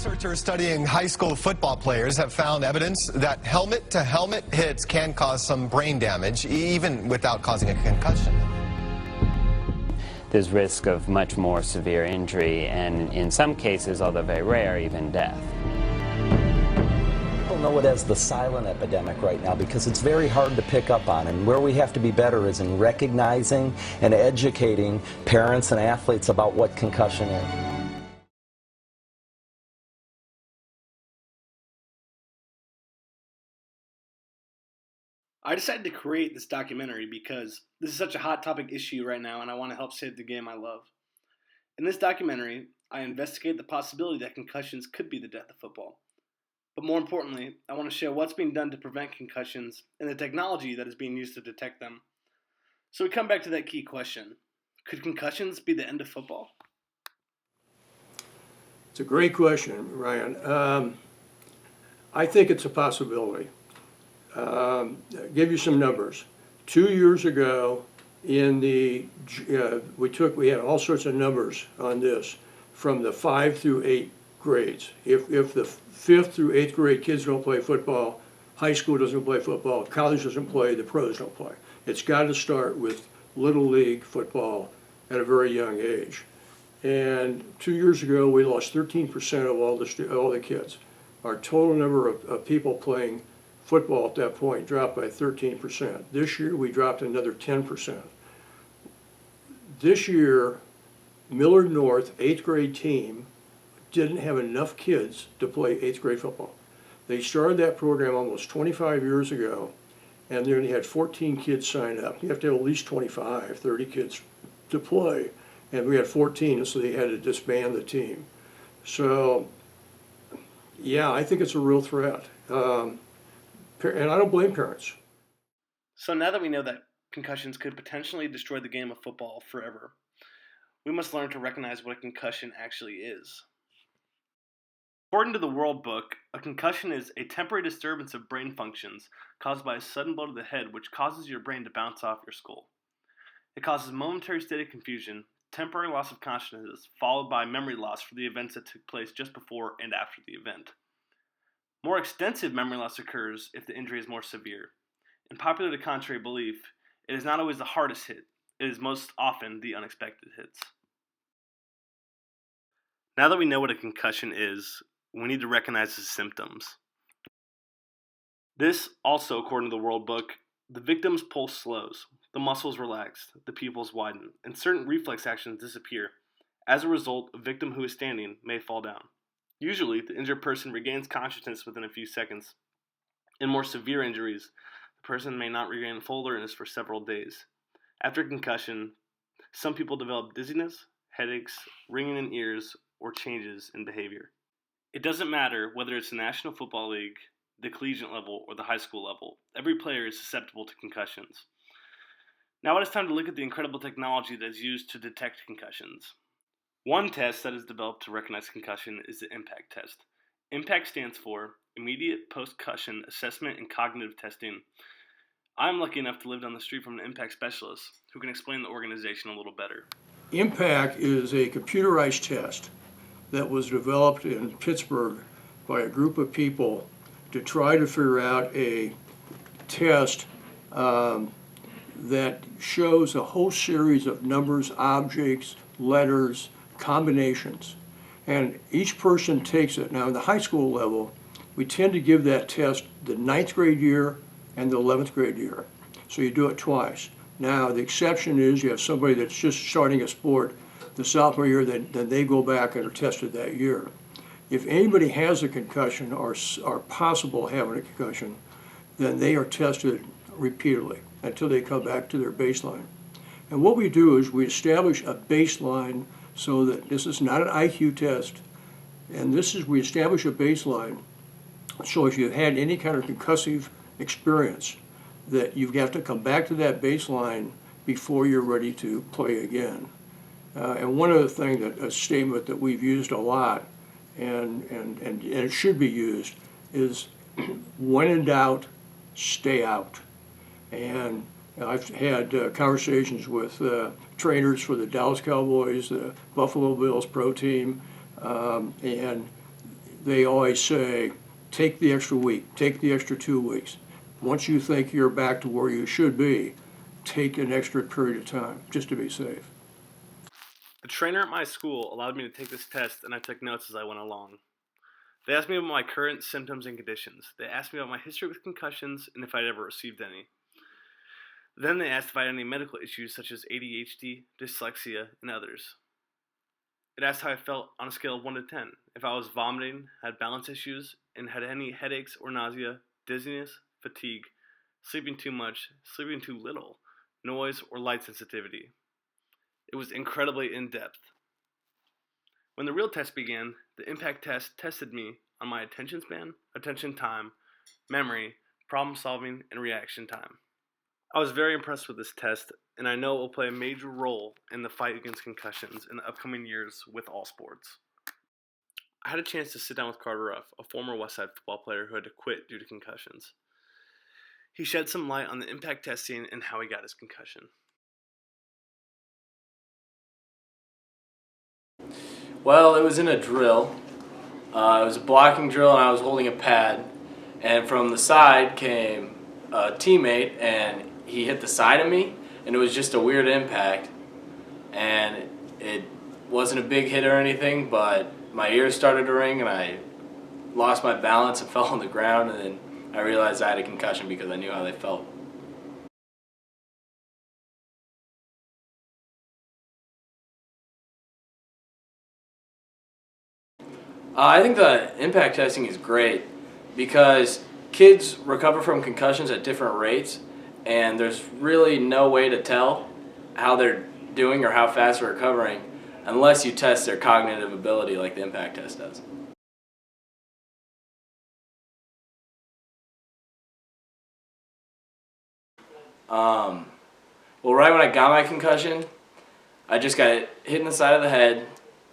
Researchers studying high school football players have found evidence that helmet-to-helmet hits can cause some brain damage, even without causing a concussion. There's risk of much more severe injury and, in some cases, although very rare, even death. People know it as the silent epidemic right now because it's very hard to pick up on, and where we have to be better is in recognizing and educating parents and athletes about what concussion is. I decided to create this documentary because this is such a hot topic issue right now and I want to help save the game I love. In this documentary, I investigate the possibility that concussions could be the death of football. But more importantly, I want to show what's being done to prevent concussions and the technology that is being used to detect them. So we come back to that key question. Could concussions be the end of football? It's a great question, Ryan. I think it's a possibility. Give you some numbers. 2 years ago, we had all sorts of numbers on this from the 5 through 8 grades. If the 5th through 8th grade kids don't play football, high school doesn't play football, college doesn't play, the pros don't play. It's got to start with little league football at a very young age. And 2 years ago, we lost 13% of all the kids. Our total number of people playing football at that point dropped by 13%. This year, we dropped another 10%. This year, Millard North 8th grade team didn't have enough kids to play 8th grade football. They started that program almost 25 years ago, and they only had 14 kids sign up. You have to have at least 25, 30 kids to play, and we had 14, so they had to disband the team. So, yeah, I think it's a real threat. And I don't blame parents. So now that we know that concussions could potentially destroy the game of football forever, we must learn to recognize what a concussion actually is. According to the World Book, a concussion is a temporary disturbance of brain functions caused by a sudden blow to the head which causes your brain to bounce off your skull. It causes momentary state of confusion, temporary loss of consciousness, followed by memory loss for the events that took place just before and after the event. More extensive memory loss occurs if the injury is more severe. And popular to contrary belief, it is not always the hardest hit. It is most often the unexpected hits. Now that we know what a concussion is, we need to recognize the symptoms. This also, according to the World Book, the victim's pulse slows, the muscles relax, the pupils widen, and certain reflex actions disappear. As a result, a victim who is standing may fall down. Usually, the injured person regains consciousness within a few seconds. In more severe injuries, the person may not regain full alertness for several days. After concussion, some people develop dizziness, headaches, ringing in ears, or changes in behavior. It doesn't matter whether it's the National Football League, the collegiate level, or the high school level. Every player is susceptible to concussions. Now it is time to look at the incredible technology that is used to detect concussions. One test that is developed to recognize concussion is the IMPACT test. IMPACT stands for Immediate Post-Concussion Assessment and Cognitive Testing. I'm lucky enough to live down the street from an IMPACT specialist who can explain the organization a little better. IMPACT is a computerized test that was developed in Pittsburgh by a group of people to try to figure out a test that shows a whole series of numbers, objects, letters, combinations, and each person takes it. Now in the high school level, we tend to give that test the 9th grade year and the 11th grade year. So you do it twice. Now the exception is you have somebody that's just starting a sport the sophomore year, then they go back and are tested that year. If anybody has a concussion or possible having a concussion, then they are tested repeatedly until they come back to their baseline. And what we do is we establish a baseline so that this is not an IQ test, and we establish a baseline so if you've had any kind of concussive experience, that you've got to come back to that baseline before you're ready to play again. And one other thing, a statement that we've used a lot, and it should be used, is when in doubt, stay out. And I've had conversations with trainers for the Dallas Cowboys, the Buffalo Bills pro team, and they always say, take the extra week, take the extra 2 weeks. Once you think you're back to where you should be, take an extra period of time, just to be safe. The trainer at my school allowed me to take this test, and I took notes as I went along. They asked me about my current symptoms and conditions. They asked me about my history with concussions and if I'd ever received any. Then they asked if I had any medical issues such as ADHD, dyslexia, and others. It asked how I felt on a scale of 1 to 10, if I was vomiting, had balance issues, and had any headaches or nausea, dizziness, fatigue, sleeping too much, sleeping too little, noise, or light sensitivity. It was incredibly in-depth. When the real test began, the impact test tested me on my attention span, attention time, memory, problem solving, and reaction time. I was very impressed with this test, and I know it will play a major role in the fight against concussions in the upcoming years with all sports. I had a chance to sit down with Carter Ruff, a former Westside football player who had to quit due to concussions. He shed some light on the impact testing and how he got his concussion. Well, it was in a drill. It was a blocking drill, and I was holding a pad. And from the side came a teammate, and he hit the side of me, and it was just a weird impact. And it wasn't a big hit or anything, but my ears started to ring, and I lost my balance and fell on the ground, and then I realized I had a concussion because I knew how they felt. I think the impact testing is great because kids recover from concussions at different rates, and there's really no way to tell how they're doing or how fast they're recovering unless you test their cognitive ability like the impact test does. Well, right when I got my concussion, I just got hit in the side of the head,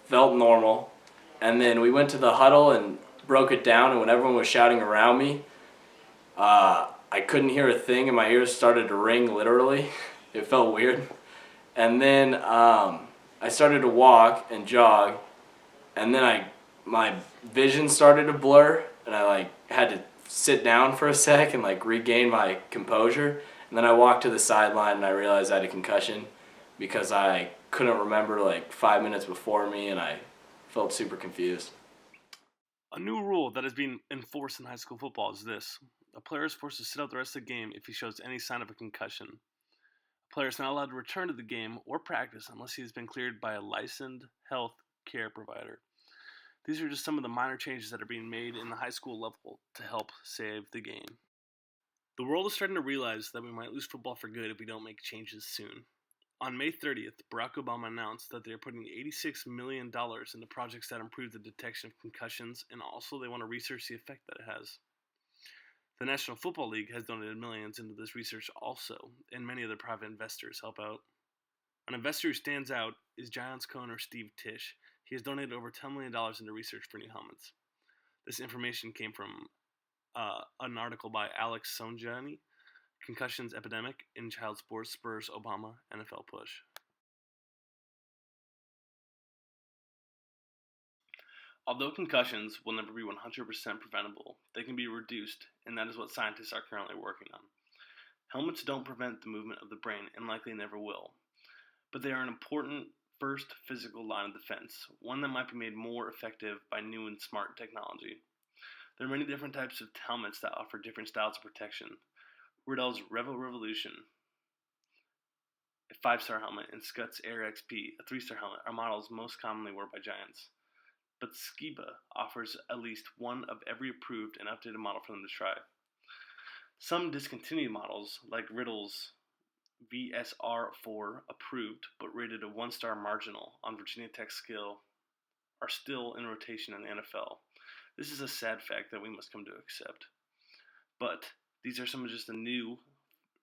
felt normal, and then we went to the huddle and broke it down, and when everyone was shouting around me, I couldn't hear a thing, and my ears started to ring literally. It felt weird. And then I started to walk and jog, and then my vision started to blur, and I had to sit down for a sec and regain my composure. And then I walked to the sideline, and I realized I had a concussion because I couldn't remember 5 minutes before me, and I felt super confused. A new rule that is being enforced in high school football is this. A player is forced to sit out the rest of the game if he shows any sign of a concussion. A player is not allowed to return to the game or practice unless he has been cleared by a licensed health care provider. These are just some of the minor changes that are being made in the high school level to help save the game. The world is starting to realize that we might lose football for good if we don't make changes soon. On May 30th, Barack Obama announced that they are putting $86 million into projects that improve the detection of concussions, and also they want to research the effect that it has. The National Football League has donated millions into this research also, and many other private investors help out. An investor who stands out is Giants co-owner Steve Tisch. He has donated over $10 million into research for new helmets. This information came from an article by Alex Sonjani, Concussions Epidemic in Child Sports Spurs Obama NFL Push. Although concussions will never be 100% preventable, they can be reduced, and that is what scientists are currently working on. Helmets don't prevent the movement of the brain and likely never will, but they are an important first physical line of defense, one that might be made more effective by new and smart technology. There are many different types of helmets that offer different styles of protection. Riddell's Revo Revolution, a 5-star helmet, and Scott's Air XP, a 3-star helmet, are models most commonly worn by Giants. But Skiba offers at least one of every approved and updated model for them to try. Some discontinued models, like Riddell's VSR4 approved but rated a 1-star marginal on Virginia Tech scale, are still in rotation in the NFL. This is a sad fact that we must come to accept. But these are some of just the new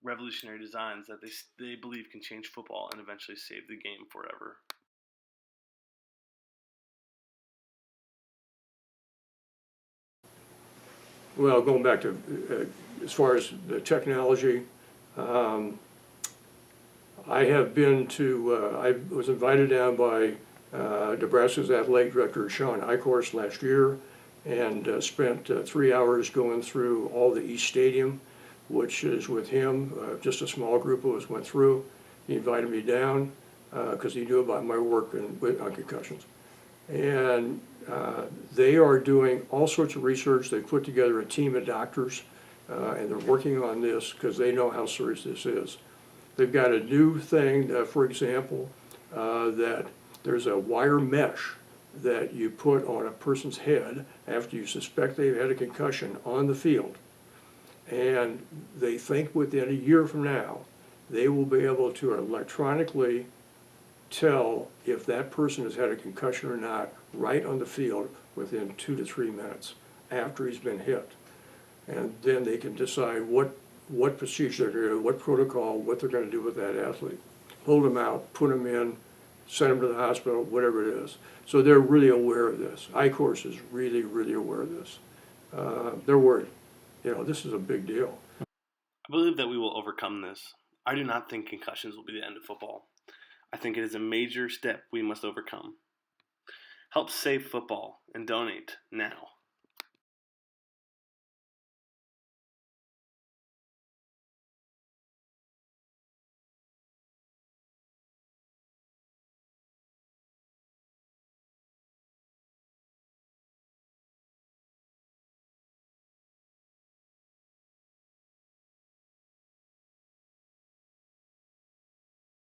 revolutionary designs that they believe can change football and eventually save the game forever. Well, going back to as far as the technology, I was invited down by Nebraska's athletic director, Sean Eichhorst, last year, and spent 3 hours going through all the East Stadium, which is with him. Just a small group of us went through. He invited me down because he knew about my work on concussions. And they are doing all sorts of research. They put together a team of doctors, and they're working on this because they know how serious this is. They've got a new thing, for example, that there's a wire mesh that you put on a person's head after you suspect they've had a concussion on the field. And they think within a year from now, they will be able to electronically tell if that person has had a concussion or not right on the field within 2 to 3 minutes after he's been hit. And then they can decide what procedure they're going to do, what protocol, what they're going to do with that athlete. Hold them out, put them in, send them to the hospital, whatever it is. So they're really aware of this. I-Course is really, really aware of this. They're worried. This is a big deal. I believe that we will overcome this. I do not think concussions will be the end of football. I think it is a major step we must overcome. Help save football and donate now.